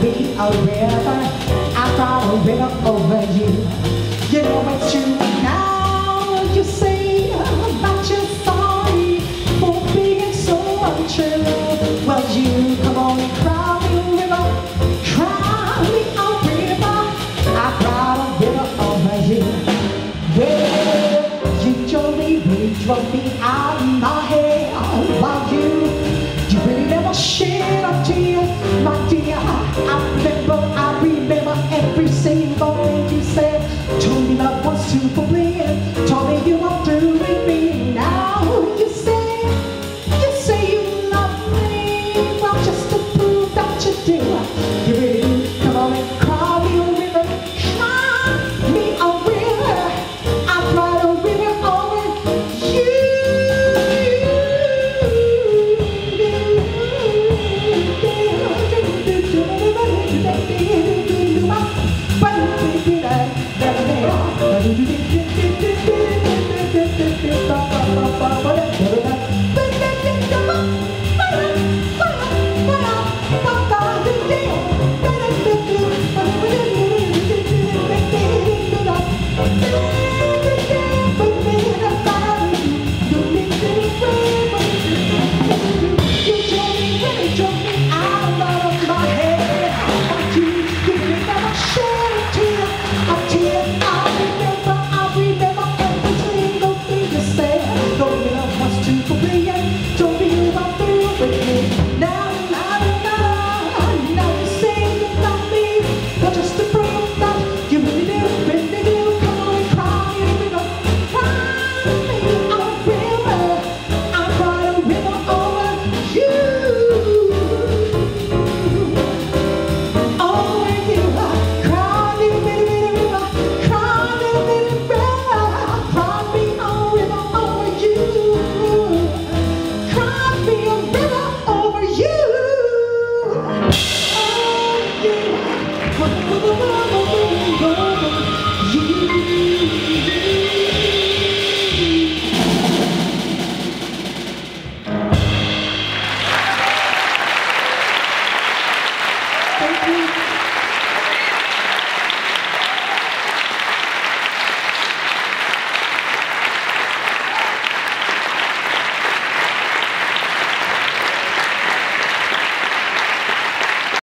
me a river. I brought a river over you. You know it's true now. You say that you're sorry for being so untrue. Well, you come on and cry me a river, cry me a river. I brought a river over you. Well, you really drove me out of my head. While you really never shed a tear, my dear. I remember every single thing you said. Told me love was too forbidden. Told me you were through with me. Now you say you love me. Well, just to prove that you do, you really do. Come on and cry me a river, cry me a river. I cried a river over you. Thank you.